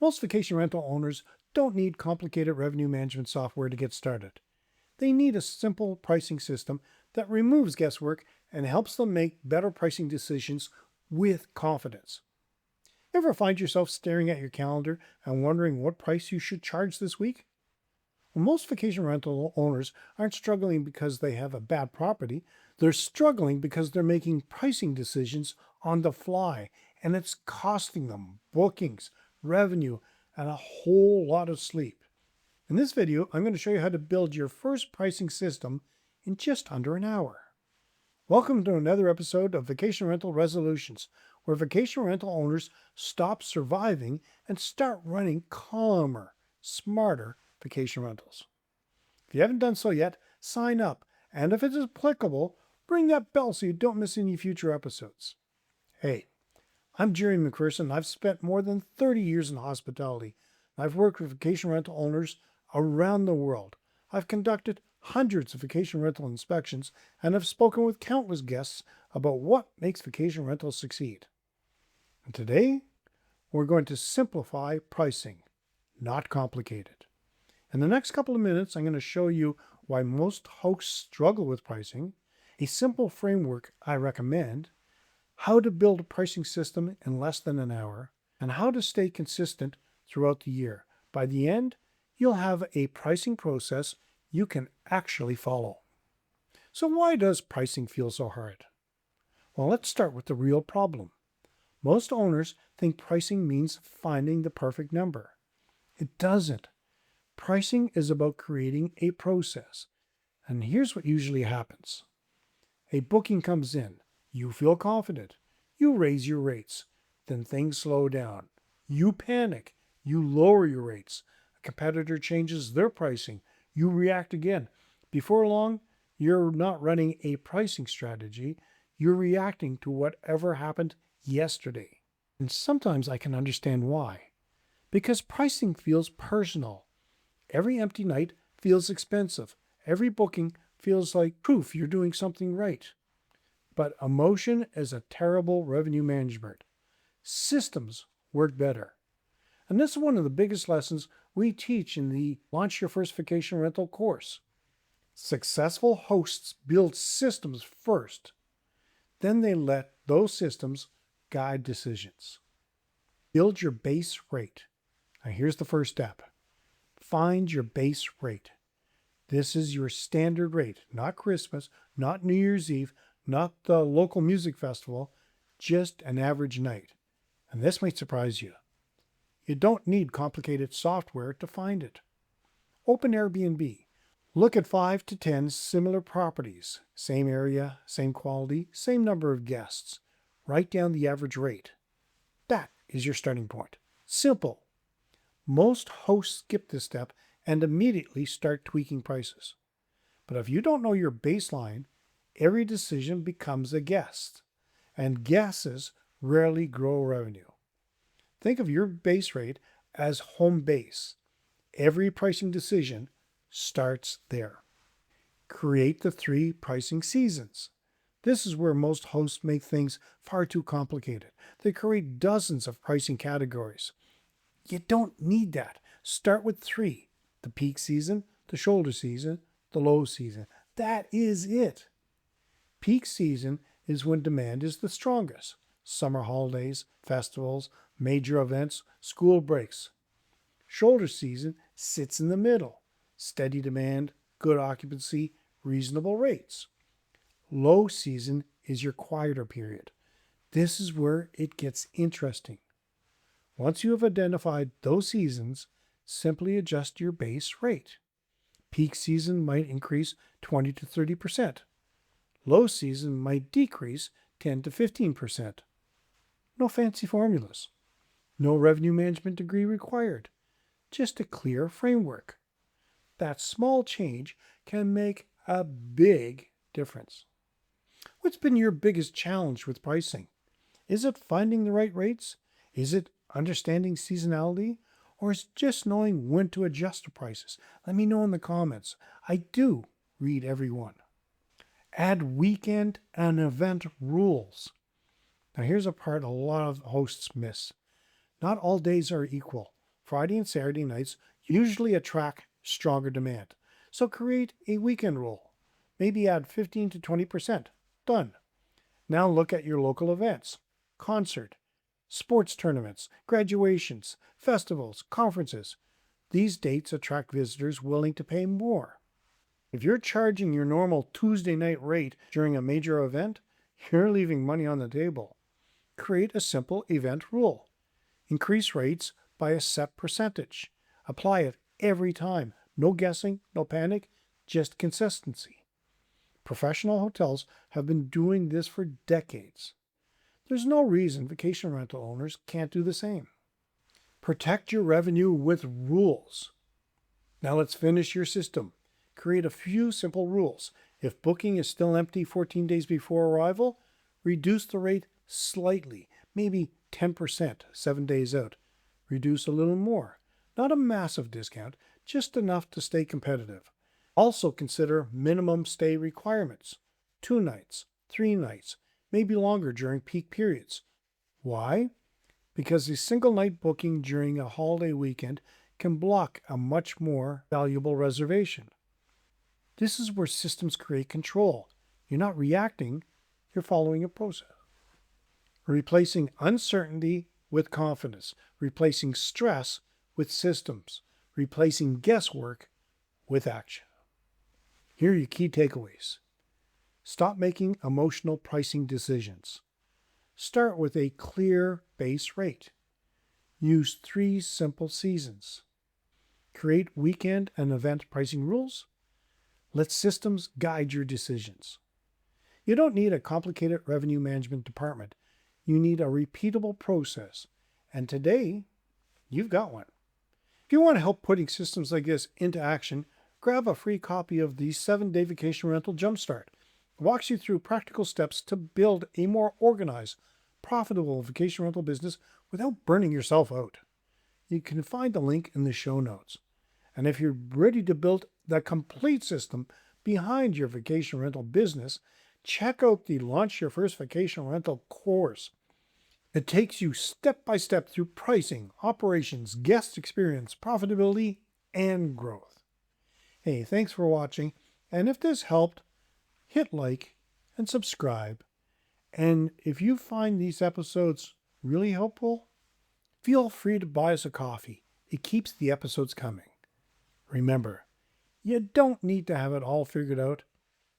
Most vacation rental owners don't need complicated revenue management software to get started. They need a simple pricing system that removes guesswork and helps them make better pricing decisions with confidence. Ever find yourself staring at your calendar and wondering what price you should charge this week? Well, most vacation rental owners aren't struggling because they have a bad property. They're struggling because they're making pricing decisions on the fly, and it's costing them bookings, revenue, and a whole lot of sleep. In this video, I'm going to show you how to build your first pricing system in just under an hour. Welcome to another episode of Vacation Rental Resolutions, where vacation rental owners stop surviving and start running calmer, smarter vacation rentals. If you haven't done so yet, sign up, and if it is applicable, ring that bell so you don't miss any future episodes. Hey, I'm Jerry McPherson. I've spent more than 30 years in hospitality. I've worked with vacation rental owners around the world. I've conducted hundreds of vacation rental inspections and have spoken with countless guests about what makes vacation rentals succeed. And today, we're going to simplify pricing, not complicate it. In the next couple of minutes, I'm going to show you why most hosts struggle with pricing, a simple framework I recommend, how to build a pricing system in less than an hour, and how to stay consistent throughout the year. By the end, you'll have a pricing process you can actually follow. So why does pricing feel so hard? Well, let's start with the real problem. Most owners think pricing means finding the perfect number. It doesn't. Pricing is about creating a process. And here's what usually happens. A booking comes in. You feel confident. You raise your rates. Then things slow down. You panic. You lower your rates. A competitor changes their pricing. You react again. Before long, you're not running a pricing strategy. You're reacting to whatever happened yesterday. And sometimes I can understand why. Because pricing feels personal. Every empty night feels expensive. Every booking feels like proof you're doing something right. But emotion is a terrible revenue management. Systems work better. And this is one of the biggest lessons we teach in the Launch Your First Vacation Rental course. Successful hosts build systems first. Then they let those systems guide decisions. Build your base rate. Now here's the first step. Find your base rate. This is your standard rate, not Christmas, not New Year's Eve, not the local music festival, just an average night. And this might surprise you. You don't need complicated software to find it. Open Airbnb. Look at 5 to 10 similar properties, same area, same quality, same number of guests. Write down the average rate. That is your starting point. Simple. Most hosts skip this step and immediately start tweaking prices. But if you don't know your baseline, every decision becomes a guess, and guesses rarely grow revenue. Think of your base rate as home base. Every pricing decision starts there. Create the 3 pricing seasons. This is where most hosts make things far too complicated. They create dozens of pricing categories. You don't need that. Start with 3. The peak season, the shoulder season, the low season. That is it. Peak season is when demand is the strongest. Summer holidays, festivals, major events, school breaks. Shoulder season sits in the middle. Steady demand, good occupancy, reasonable rates. Low season is your quieter period. This is where it gets interesting. Once you have identified those seasons, simply adjust your base rate. Peak season might increase 20 to 30%. Low season might decrease 10 to 15%. No fancy formulas. No revenue management degree required. Just a clear framework. That small change can make a big difference. What's been your biggest challenge with pricing? Is it finding the right rates? Is it understanding seasonality? Or is it just knowing when to adjust the prices? Let me know in the comments. I do read every one. Add weekend and event rules. Now here's a part a lot of hosts miss. Not all days are equal. Friday and Saturday nights usually attract stronger demand. So create a weekend rule. Maybe add 15 to 20%. Done. Now look at your local events, concert, sports tournaments, graduations, festivals, conferences. These dates attract visitors willing to pay more. If you're charging your normal Tuesday night rate during a major event, you're leaving money on the table. Create a simple event rule. Increase rates by a set percentage. Apply it every time. No guessing, no panic, just consistency. Professional hotels have been doing this for decades. There's no reason vacation rental owners can't do the same. Protect your revenue with rules. Now let's finish your system. Create a few simple rules. If booking is still empty 14 days before arrival, reduce the rate slightly, maybe 10% 7 days out. Reduce a little more. Not a massive discount, just enough to stay competitive. Also consider minimum stay requirements. 2 nights, 3 nights, maybe longer during peak periods. Why? Because a single night booking during a holiday weekend can block a much more valuable reservation. This is where systems create control. You're not reacting, you're following a process. Replacing uncertainty with confidence. Replacing stress with systems. Replacing guesswork with action. Here are your key takeaways. Stop making emotional pricing decisions. Start with a clear base rate. Use 3 simple seasons. Create weekend and event pricing rules. Let systems guide your decisions. You don't need a complicated revenue management department. You need a repeatable process. And today, you've got one. If you want to help putting systems like this into action, grab a free copy of the 7-Day Vacation Rental Jumpstart. It walks you through practical steps to build a more organized, profitable vacation rental business without burning yourself out. You can find the link in the show notes. And if you're ready to build the complete system behind your vacation rental business, check out the Launch Your First Vacation Rental course. It takes you step by step through pricing, operations, guest experience, profitability, and growth. Hey, thanks for watching. And if this helped, hit like and subscribe. And if you find these episodes really helpful, feel free to buy us a coffee. It keeps the episodes coming. Remember, you don't need to have it all figured out.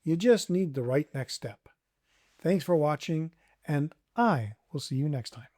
You just need the right next step. Thanks for watching, and I will see you next time.